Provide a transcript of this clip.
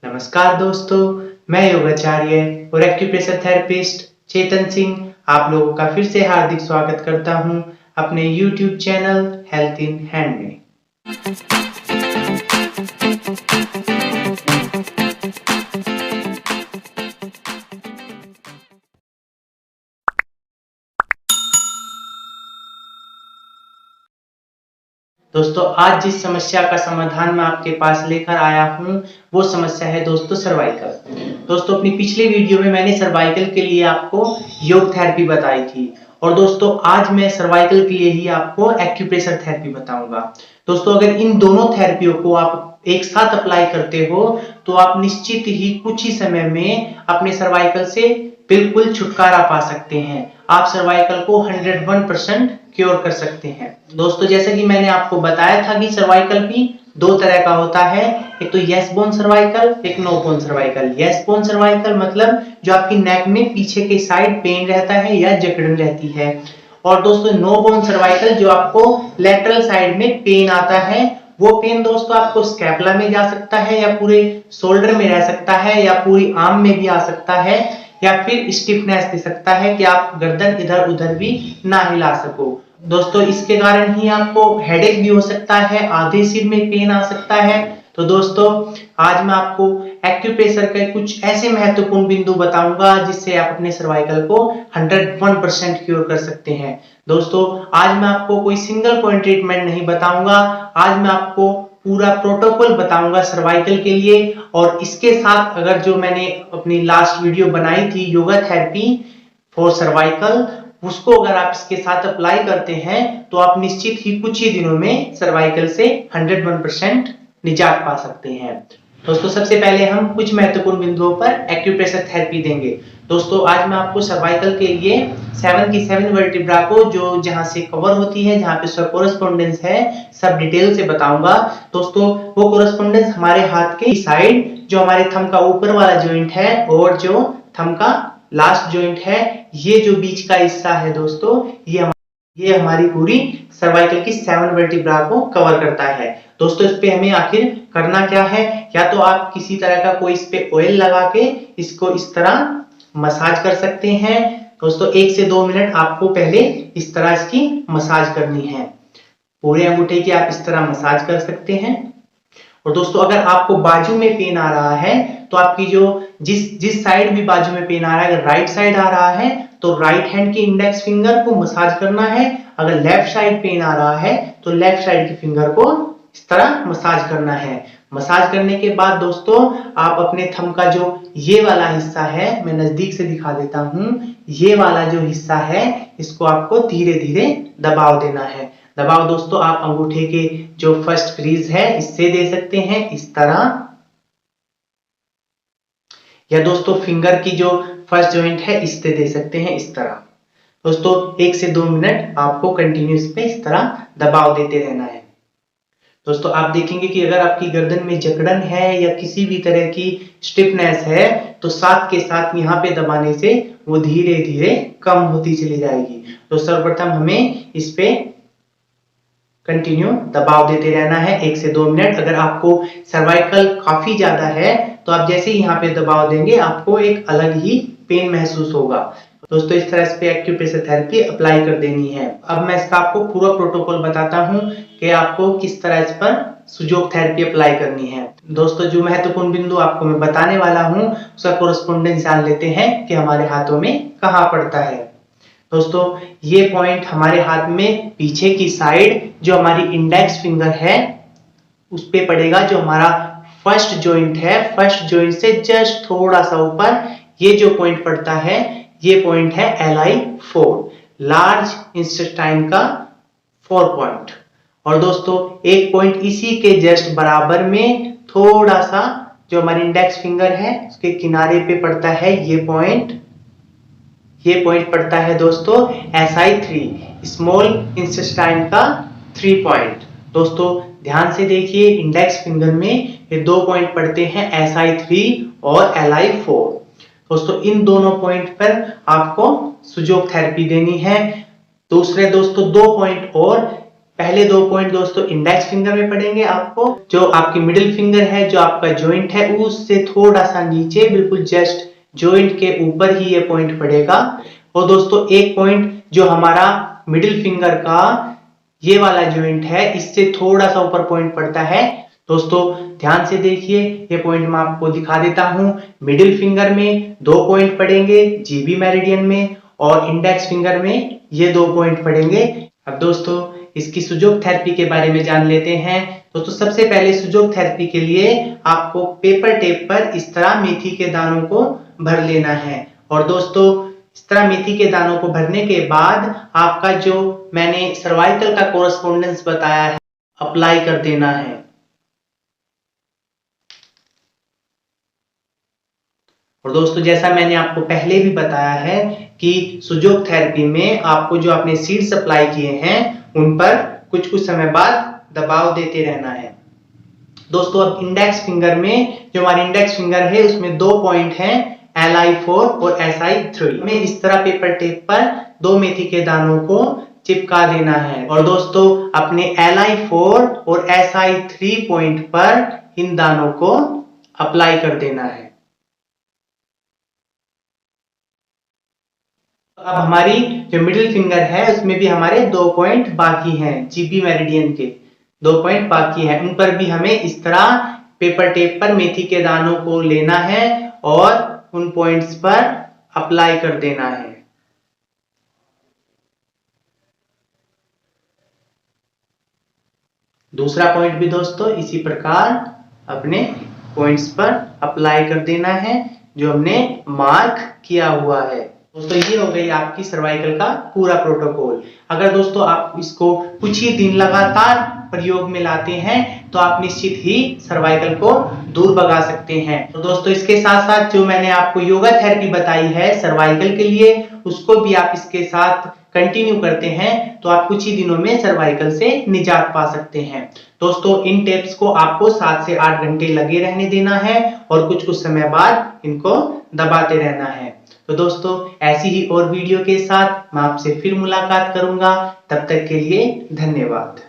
नमस्कार दोस्तों, मैं योगाचार्य और एक्यूप्रेशर थेरेपिस्ट चेतन सिंह आप लोगों का फिर से हार्दिक स्वागत करता हूं अपने YouTube channel health in hand में। दोस्तों, आज जिस समस्या का समाधान मैं आपके पास लेकर आया हूं वो समस्या है दोस्तों सर्वाइकल। दोस्तों, अपनी पिछली वीडियो में मैंने सर्वाइकल के लिए आपको योग थेरेपी बताई थी और दोस्तों आज मैं सर्वाइकल के लिए ही आपको एक्यूप्रेशर थेरेपी बताऊंगा। दोस्तों, अगर इन दोनों थेरेपियों को आप एक साथ अप्लाई करते हो तो आप निश्चित ही कुछ ही समय में अपने सर्वाइकल से बिल्कुल छुटकारा पा सकते हैं। आप सर्वाइकल को 101% क्योर कर सकते हैं। दोस्तों, जैसे कि मैंने आपको बताया था कि सर्वाइकल भी दो तरह का होता है, एक तो यस बोन सर्वाइकल, एक no bone cervical. Yes bone cervical मतलब जो आपकी नेक में पीछे के साइड पेन रहता है या जकड़न रहती है, और दोस्तों नो बोन सर्वाइकल जो आपको लेटरल साइड में पेन आता है। वो पेन दोस्तों आपको स्कैपुला में जा सकता है या पूरे शोल्डर में रह सकता है या पूरी आर्म में भी आ सकता है या फिर स्टिफनेस दे सकता है कि आप गर्दन इधर उधर भी ना हिला सको। दोस्तों, इसके कारण ही आपको हेडेक भी हो सकता है, आधे सिर में पेन आ सकता है। तो दोस्तों, आज मैं आपको एक्यूप्रेशर के कुछ ऐसे महत्वपूर्ण बिंदु बताऊंगा जिससे आप अपने सर्वाइकल को 101% क्योर कर सकते हैं। दोस्तों, आज मैं आपको कोई सिंगल पॉइंट ट्रीटमेंट नहीं बताऊंगा, आज मैं आपको पूरा प्रोटोकॉल बताऊंगा सर्वाइकल के लिए। और इसके साथ अगर जो मैंने अपनी लास्ट वीडियो बनाई थी योगा थेरेपी फॉर सर्वाइकल, उसको अगर आप इसके साथ अप्लाई करते हैं तो आप निश्चित ही कुछ ही दिनों में सर्वाइकल से 101% निजात पा सकते हैं। दोस्तों, सबसे पहले हम कुछ महत्वपूर्ण बिंदुओं पर एक्यूप्रेशर थेरेपी देंगे। दोस्तों, आज मैं आपको सर्वाइकल के लिए 7 की 7 वर्टिब्रा को जो जहां से कवर होती है, जहां पे सब कोरेस्पोंडेंस है, सब डिटेल से बताऊंगा। दोस्तों, वो कोरेस्पोंडेंस हमारे हाथ के साइड जो हमारे थंब का ऊपर वाला जॉइंट है और जो थंब का लास्ट जॉइंट है, ये जो बीच का हिस्सा है दोस्तों, ये हमारी पूरी सर्वाइकल की 7 वर्टिब्रा को कवर करता है। दोस्तों, इस पे हमें आखिर करना क्या है, या तो आप किसी तरह का कोई इस पे ऑयल लगा के इसको इस तरह मसाज कर सकते हैं। दोस्तों, 1 से 2 मिनट आपको पहले इस तरह इसकी मसाज करनी है। पूरे अंगूठे की आप इस तरह मसाज कर सकते हैं। और दोस्तों, अगर आपको बाजू में पेन आ रहा है तो आपकी जो जिस साइड भी बाजू में पेन आ रहा है, अगर राइट साइड आ रहा है तो राइट हैंड की इंडेक्स फिंगर को मसाज करना है। अगर लेफ्ट साइड पेन आ रहा है तो लेफ्ट साइड की फिंगर को इस तरह मसाज करना है। मसाज करने के बाद दोस्तों, आप अपने थंब का जो ये वाला हिस्सा है, मैं नजदीक से दिखा देता हूं, ये वाला जो हिस्सा है इसको आपको धीरे धीरे दबाव देना है। दबाव दोस्तों आप अंगूठे के जो फर्स्ट क्रीज है इससे दे सकते हैं इस तरह, या दोस्तों फिंगर की जो फर्स्ट जॉइंट है इससे दे सकते हैं इस तरह। दोस्तों, 1 से 2 मिनट आपको कंटिन्यूस पे इस तरह दबाव देते रहना है। दोस्तों, आप देखेंगे कि अगर आपकी गर्दन में जकड़न है या किसी भी तरह की स्टिफनेस है तो साथ के साथ यहाँ पे दबाने से वो धीरे धीरे कम होती चली जाएगी। तो सर्वप्रथम हमें इस पे कंटिन्यू दबाव देते रहना है 1 से 2 मिनट। अगर आपको सर्वाइकल काफी ज्यादा है तो आप जैसे ही यहाँ पे दबाव देंगे आपको एक अलग ही पेन महसूस होगा। दोस्तों, इस तरह इस पे एक्यूप्रेशर थेरेपी अप्लाई कर देनी है। अब मैं इसका आपको पूरा प्रोटोकॉल बताता हूँ कि आपको किस तरह इस पर सुजोग थेरेपी अप्लाई करनी है। दोस्तों, जो महत्वपूर्ण बिंदु आपको मैं बताने वाला हूँ उसका कोरेस्पोंडेंस जान लेते हैं कि हमारे हाथों में कहाँ पड़ता है। दोस्तों, ये पॉइंट हमारे हाथ में पीछे की साइड जो हमारी इंडेक्स फिंगर है उस पे पड़ेगा। जो हमारा फर्स्ट जॉइंट है, फर्स्ट जॉइंट से जस्ट थोड़ा सा ऊपर ये जो पॉइंट पड़ता है, ये पॉइंट है LI4, लार्ज इंटेस्टाइन का 4 पॉइंट। और दोस्तों, एक पॉइंट इसी के जस्ट बराबर में थोड़ा सा जो हमारी इंडेक्स फिंगर है उसके किनारे पे पड़ता है ये पॉइंट पड़ता है दोस्तों SI3, स्मॉल इंटेस्टाइन का 3 पॉइंट। दोस्तों, ध्यान से देखिए, इंडेक्स फिंगर में ये 2 पॉइंट पड़ते हैं SI3 और LI4। दोस्तों, इन दोनों पॉइंट पर आपको सुजोग थेरेपी देनी है। दूसरे दोस्तों 2 पॉइंट और पहले 2 पॉइंट दोस्तों इंडेक्स फिंगर में पड़ेंगे आपको, जो आपकी मिडिल फिंगर है, जो आपका जॉइंट है उससे थोड़ा सा नीचे, बिल्कुल जस्ट जॉइंट के ऊपर ही ये पॉइंट पड़ेगा। और दोस्तों एक पॉइंट जो हमारा मिडिल फिंगर का ये वाला जॉइंट है, इससे थोड़ा सा ऊपर पॉइंट पड़ता है। दोस्तों ध्यान से देखिए, ये पॉइंट मैं आपको दिखा देता हूं। मिडिल फिंगर में 2 पॉइंट पड़ेंगे जीबी मेरिडियन में, और इंडेक्स फिंगर में ये 2 पॉइंट पड़ेंगे। अब दोस्तों इसकी सुजोग थेरेपी के बारे में जान लेते हैं। दोस्तों सबसे पहले सुजोग थेरेपी के लिए आपको पेपर टेप पर इस तरह मेथी के दानों को भर लेना है। और दोस्तों इस तरह मेथी के दानों को भरने के बाद आपका जो मैंने सर्वाइकल का कोरस्पोंडेंस बताया है, अप्लाई कर देना है। और दोस्तों जैसा मैंने आपको पहले भी बताया है कि सुजोग थेरेपी में आपको जो आपने सीड्स अप्लाई किए हैं उन पर कुछ समय बाद दबाव देते रहना है। दोस्तों अब इंडेक्स फिंगर में, जो हमारी इंडेक्स फिंगर है उसमें 2 पॉइंट हैं, LI4 और SI3 में इस तरह पेपर टेप पर 2 मेथी के दानों को चिपका देना है। और दोस्तों अपने LI4 और SI3 पॉइंट पर इन दानों को अप्लाई कर देना है। अब हमारी जो मिडिल फिंगर है उसमें भी हमारे 2 पॉइंट बाकी हैं, जीबी मेरिडियन के 2 पॉइंट बाकी हैं। उन पर भी हमें इस तरह पेपर टेप पर मेथी के दानों को लेना है और उन पॉइंट्स पर अप्लाई कर देना है। दूसरा पॉइंट भी दोस्तों इसी प्रकार अपने पॉइंट्स पर अप्लाई कर देना है जो हमने मार्क किया हुआ है। दोस्तों ये हो गई आपकी सर्वाइकल का पूरा प्रोटोकॉल। अगर दोस्तों आप इसको कुछ ही दिन लगातार प्रयोग में लाते हैं तो आप निश्चित ही सर्वाइकल को दूर भगा सकते हैं। तो दोस्तों इसके साथ साथ जो मैंने आपको योगा थेरेपी बताई है सर्वाइकल के लिए, उसको भी आप इसके साथ कंटिन्यू करते हैं तो आप कुछ ही दिनों में सर्वाइकल से निजात पा सकते हैं। दोस्तों इन टिप्स को आपको 7 से 8 घंटे लगे रहने देना है और कुछ समय बाद इनको दबाते रहना है। तो दोस्तों ऐसी ही और वीडियो के साथ मैं आपसे फिर मुलाकात करूंगा। तब तक के लिए धन्यवाद।